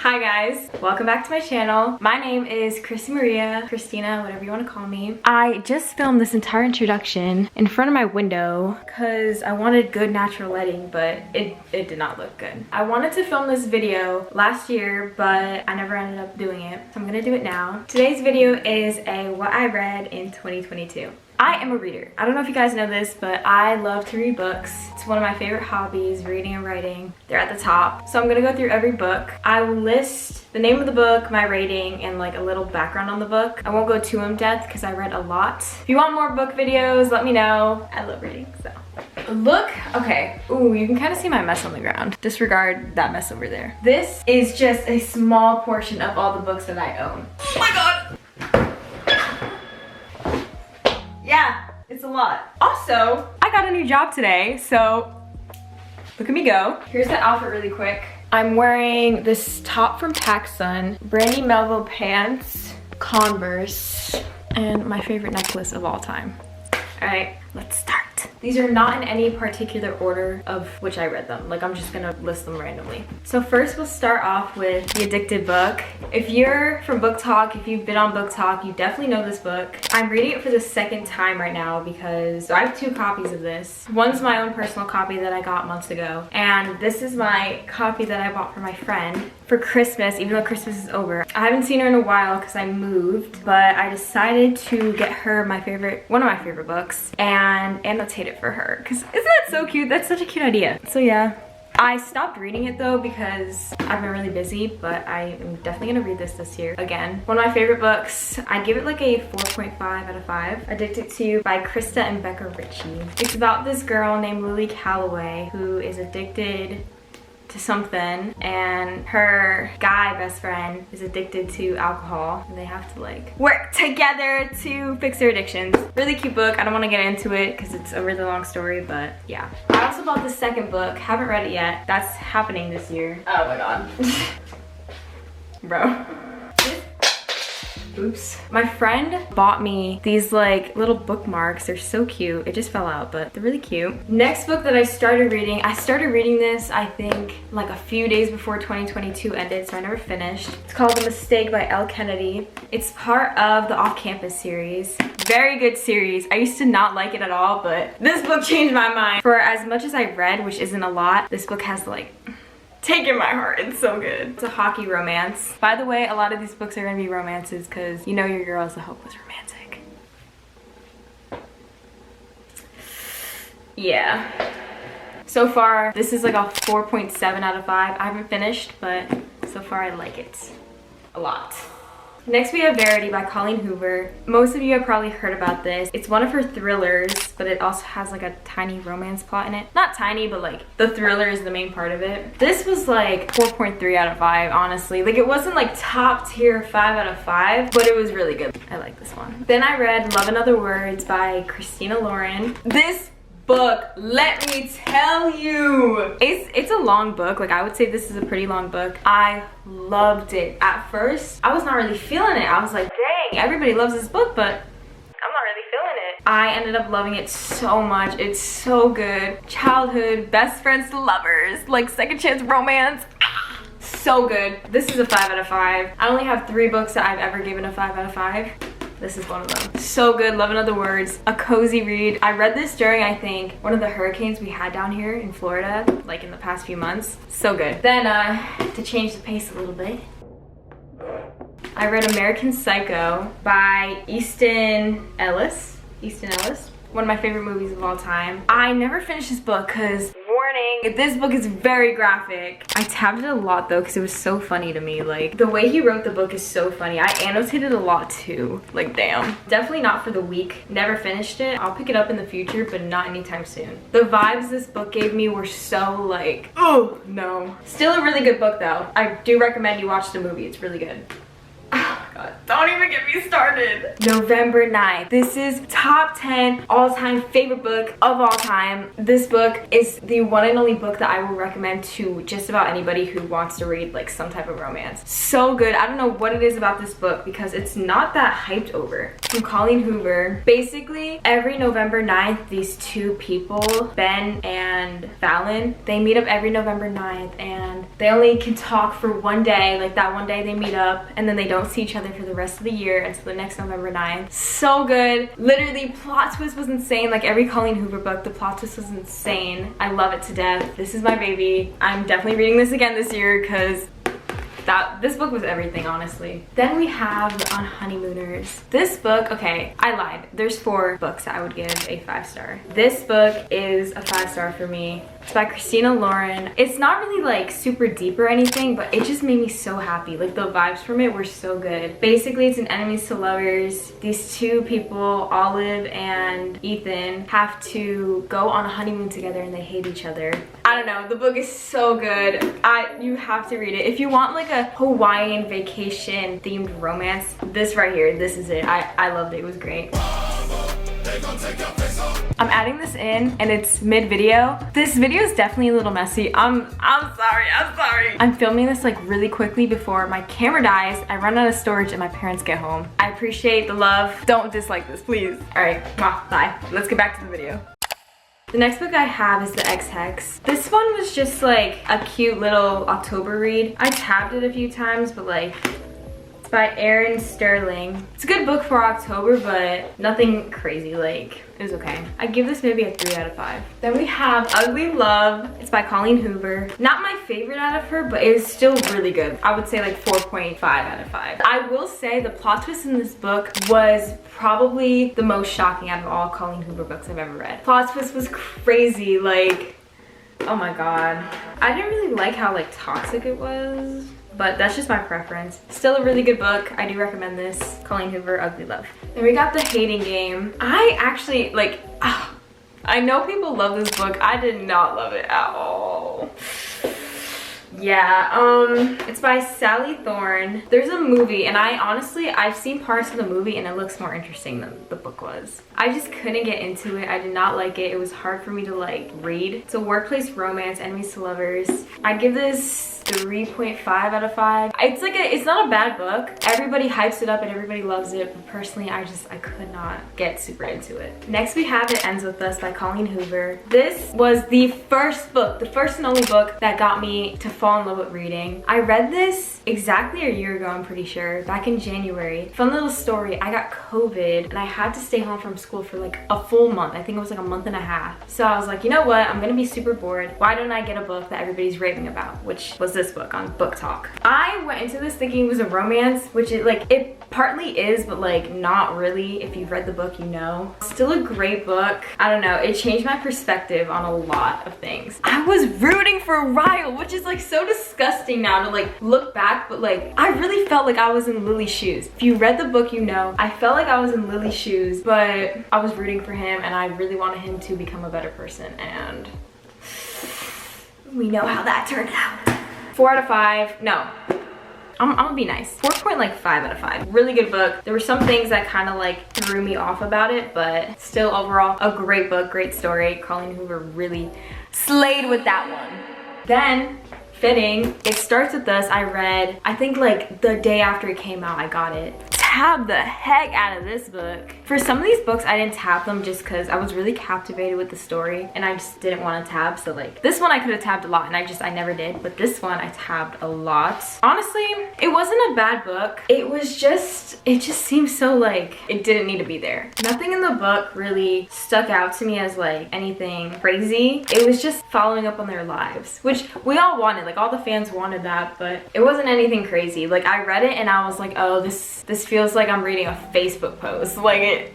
Hi guys, welcome back to my channel. My name is Chrissy Maria, Christina, whatever you want to call me. I just filmed this entire introduction in front of my window because I wanted good natural lighting, but it did not look good. I wanted to film this video last year, but I never ended up doing it, so I'm gonna do it now. Today's video is a what I read in 2022. I am a reader. I don't know if you guys know this, but I love to read books. It's one of my favorite hobbies, reading and writing. They're at the top. So I'm gonna go through every book. I will list the name of the book, my rating, and like a little background on the book. I won't go too in depth because I read a lot. If you want more book videos, let me know. I love reading, so. Look, okay. Ooh, you can kind of see my mess on the ground. Disregard that mess over there. This is just a small portion of all the books that I own. Oh my God. Yeah, it's a lot. Also, I got a new job today, so look at me go. Here's the outfit really quick. I'm wearing this top from PacSun, Brandy Melville pants, Converse, and my favorite necklace of all time. All right, let's start. These are not in any particular order of which I read them. Like, I'm just gonna list them randomly. So first we'll start off with The Addicted Book. If you're from Book Talk, if you've been on Book Talk, you definitely know this book. I'm reading it for the second time right now because I have 2 copies of this. One's my own personal copy that I got months ago, and this is my copy that I bought for my friend for Christmas, even though Christmas is over. I haven't seen her in a while because I moved, but I decided to get her one of my favorite books and annotate it for her, because isn't that so cute? That's such a cute idea. So yeah, I stopped reading it though because I've been really busy, but I am definitely gonna read this year again. One of my favorite books. I give it like a 4.5 out of 5. Addicted to by Krista and Becca Ritchie. It's about this girl named Lily Calloway who is addicted to something, and her guy best friend is addicted to alcohol, and they have to like work together to fix their addictions. Really cute book. I don't want to get into it because it's a really long story, but yeah. I also bought the second book. Haven't read it yet. That's happening this year. Oh my God. Bro. Oops. My friend bought me these like little bookmarks. They're so cute. It just fell out, but they're really cute. Next book that I started reading this I think like a few days before 2022 ended, so I never finished. It's called The Mistake by Elle Kennedy. It's part of the Off-Campus series. Very good series. I used to not like it at all, but this book changed my mind. For as much as I read, which isn't a lot, this book has like taken my heart. It's so good. It's a hockey romance. By the way, a lot of these books are gonna be romances because you know your girl is a hopeless romantic. Yeah. So far, this is like a 4.7 out of 5. I haven't finished, but so far I like it a lot. Next we have Verity by Colleen Hoover. Most of you have probably heard about this. It's one of her thrillers, but it also has like a tiny romance plot in it. Not tiny, but like the thriller is the main part of it. This was like 4.3 out of 5, honestly. Like, it wasn't like top tier 5 out of 5, but it was really good. I like this one. Then I read Love and Other Words by Christina Lauren. This book, let me tell you, it's a long book. Like, I would say this is a pretty long book. I loved it. At first I was not really feeling it. I was like, dang, everybody loves this book, but I'm not really feeling it. I ended up loving it so much. It's so good. Childhood best friends to lovers, like second chance romance. So good. This is a 5 out of 5. I only have 3 books that I've ever given a 5 out of 5. This is one of them. So good. Love and Other Words. A cozy read. I read this during, I think, one of the hurricanes we had down here in Florida, like in the past few months. So good. Then, to change the pace a little bit, I read American Psycho by Easton Ellis. One of my favorite movies of all time. I never finished this book because, warning, this book is very graphic. I tabbed it a lot though because it was so funny to me. Like, the way he wrote the book is so funny. I annotated a lot too. Like, damn. Definitely not for the week. Never finished it. I'll pick it up in the future, but not anytime soon. The vibes this book gave me were so like, oh no. Still a really good book though. I do recommend you watch the movie. It's really good. God, don't even get me started. November 9th. This is top 10 all-time favorite book of all time. This book is the one and only book that I will recommend to just about anybody who wants to read like some type of romance. So good. I don't know what it is about this book because it's not that hyped over. From Colleen Hoover. Basically, every November 9th, these two people, Ben and Fallon, they meet up every November 9th and they only can talk for one day. Like that one day they meet up and then they don't see each other for the rest of the year until the next November 9th. So good. Literally, plot twist was insane. Like every Colleen Hoover book, the plot twist was insane. I love it to death. This is my baby. I'm definitely reading this again this year because this book was everything, honestly. Then we have On Honeymooners. This book, okay, I lied. There's 4 books I would give a 5-star. This book is a 5-star for me. It's by Christina Lauren. It's not really like super deep or anything, but it just made me so happy. Like the vibes from it were so good. Basically, it's an enemies to lovers. These two people, Olive and Ethan, have to go on a honeymoon together and they hate each other. I don't know, the book is so good. You have to read it. If you want like a Hawaiian vacation themed romance, this right here, this is it. I loved it, it was great. I'm adding this in and it's mid-video. This video is definitely a little messy. I'm sorry. I'm filming this like really quickly before my camera dies, I run out of storage and my parents get home. I appreciate the love. Don't dislike this, please. All right, bye. Let's get back to the video. The next book I have is The Ex-Hex. This one was just like a cute little October read. I tabbed it a few times, but like, it's by Erin Sterling. It's a good book for October, but nothing crazy, like, it was okay. I give this maybe a 3 out of 5. Then we have Ugly Love. It's by Colleen Hoover. Not my favorite out of her, but it is still really good. I would say like 4.5 out of 5. I will say the plot twist in this book was probably the most shocking out of all Colleen Hoover books I've ever read. Plot twist was crazy, like, oh my god. I didn't really like how like toxic it was, but that's just my preference. Still a really good book. I do recommend this. Colleen Hoover, Ugly Love. Then we got The Hating Game. I actually, like, I know people love this book. I did not love it at all. Yeah, it's by Sally Thorne. There's a movie and I've seen parts of the movie and it looks more interesting than the book was. I just couldn't get into it. I did not like it. It was hard for me to like read. It's a workplace romance, enemies to lovers. I'd give this 3.5 out of 5. It's not a bad book. Everybody hypes it up and everybody loves it, but personally I could not get super into it. Next we have It Ends With Us by Colleen Hoover. This was the first and only book that got me to fall in love with reading. I read this exactly a year ago, I'm pretty sure, back in January. Fun little story, I got COVID and I had to stay home from school for like a full month. I think it was like a month and a half. So I was like, you know what, I'm gonna be super bored. Why don't I get a book that everybody's raving about, which was this book on Book Talk. I went into this thinking it was a romance, which it partly is, but like not really. If you've read the book, you know. Still a great book. I don't know, it changed my perspective on a lot of things. I was rooting for Ryle, which is like so disgusting now to like look back, but like I really felt like I was in Lily's shoes. If you read the book, you know, I felt like I was in Lily's shoes, but I was rooting for him and I really wanted him to become a better person, and we know how that turned out. 4 out of 5. No, I'm gonna be nice. 4.5 out of 5. Really good book. There were some things that kind of like threw me off about it, but still overall a great book, great story. Colleen Hoover really slayed with that one. Then fitting, It Starts With Us, I read, I think like the day after it came out, I got it. Tabbed the heck out of this book. For some of these books, I didn't tab them just because I was really captivated with the story and I just didn't want to tab. So like this one I could have tabbed a lot and I never did. But this one I tabbed a lot. Honestly, it wasn't a bad book. It just seemed so like it didn't need to be there. Nothing in the book really stuck out to me as like anything crazy. It was just following up on their lives, which we all wanted. Like all the fans wanted that, but it wasn't anything crazy. Like I read it and I was like, oh, this feels like I'm reading a Facebook post. Like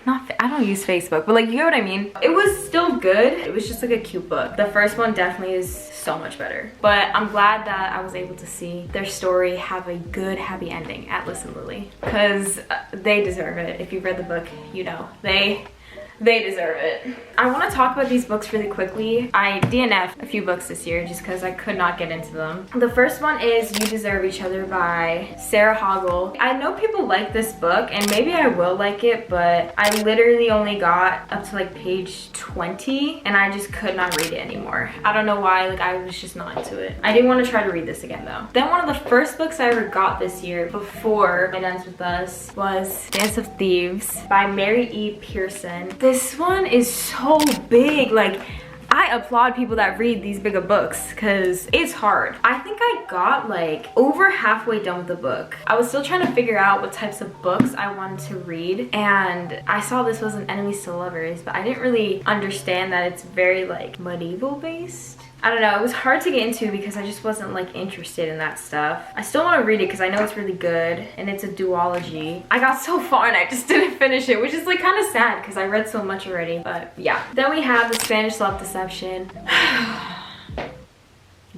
I don't use Facebook, but like, you know what I mean? It was still good. It was just like a cute book. The first one definitely is so much better. But I'm glad that I was able to see their story have a good, happy ending, Atlas and Lily. Because they deserve it. If you've read the book, you know. They They deserve it. I want to talk about these books really quickly. I DNF'd a few books this year just because I could not get into them. The first one is You Deserve Each Other by Sarah Hoggle. I know people like this book and maybe I will like it, but I literally only got up to like page 20 and I just could not read it anymore. I don't know why, like I was just not into it. I didn't want to try to read this again though. Then one of the first books I ever got this year before It Ends With Us was Dance of Thieves by Mary E. Pearson. This one is so big. Like, I applaud people that read these big of books because it's hard. I think I got like over halfway done with the book. I was still trying to figure out what types of books I wanted to read, and I saw this was an Enemies to Lovers, but I didn't really understand that it's very like medieval based. I don't know, it was hard to get into because I just wasn't like interested in that stuff. I still want to read it because I know it's really good and it's a duology. I got so far and I just didn't finish it, which is like kind of sad because I read so much already, but yeah. Then we have The Spanish Love Deception.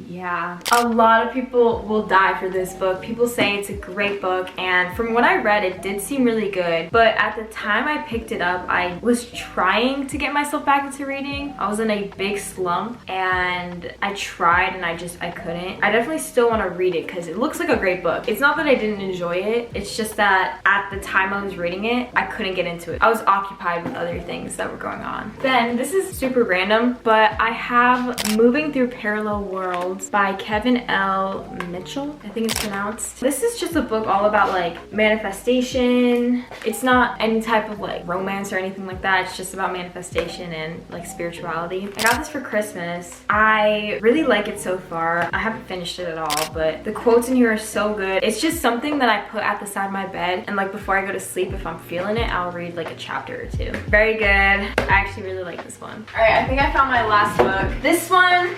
Yeah, a lot of people will die for this book. People say it's a great book, and from what I read, it did seem really good. But at the time I picked it up, I was trying to get myself back into reading. I was in a big slump, and I tried, and I couldn't. I definitely still want to read it because it looks like a great book. It's not that I didn't enjoy it. It's just that at the time I was reading it, I couldn't get into it. I was occupied with other things that were going on. Then, this is super random, but I have Moving Through Parallel Worlds by Kevin L. Mitchell, I think it's pronounced. This is just a book all about like manifestation. It's not any type of like romance or anything like that. It's just about manifestation and like spirituality. I got this for Christmas. I really like it so far. I haven't finished it at all, but the quotes in here are so good. It's just something that I put at the side of my bed, and like before I go to sleep, if I'm feeling it, I'll read like a chapter or two. Very good. I actually really like this one. All right, I think I found my last book. This one,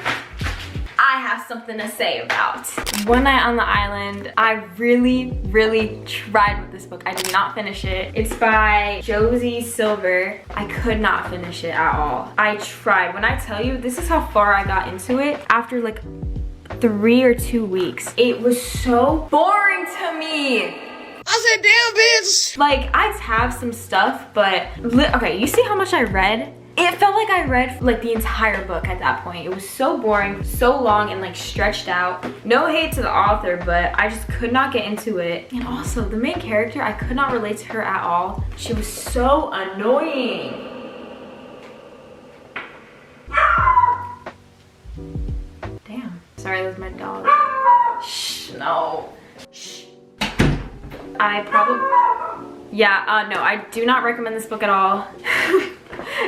I have something to say about. One Night on the Island. I really tried with this book. I did not finish it. It's by Josie Silver. I could not finish it at all. I tried. When I tell you, this is how far I got into it after like 3 or 2 weeks. It was so boring to me. I said, damn bitch. Like, I have some stuff, but okay, you see how much I read? It felt like I read like the entire book at that point. It was so boring, so long, and like stretched out. No hate to the author, but I just could not get into it. And also, the main character, I could not relate to her at all. She was so annoying. Damn. Sorry, that was my dog. Shh, no. Shh. No, I do not recommend this book at all.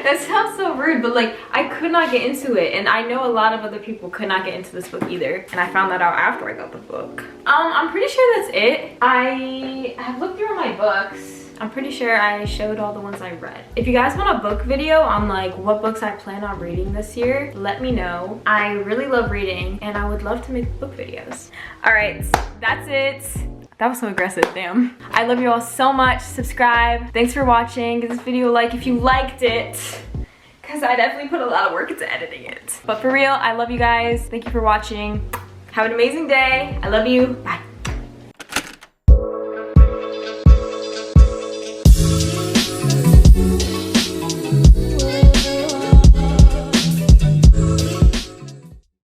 That sounds so rude, but like I could not get into it, and I know a lot of other people could not get into this book either, and I found that out after I got the book. I'm pretty sure that's it. I have looked through my books. I'm pretty sure I showed all the ones I read. If you guys want a book video on like what books I plan on reading this year, let me know. I really love reading, and I would love to make book videos. All right, that's it. That was so aggressive, damn. I love you all so much. Subscribe. Thanks for watching. Give this video a like if you liked it, because I definitely put a lot of work into editing it. But for real, I love you guys. Thank you for watching. Have an amazing day. I love you. Bye.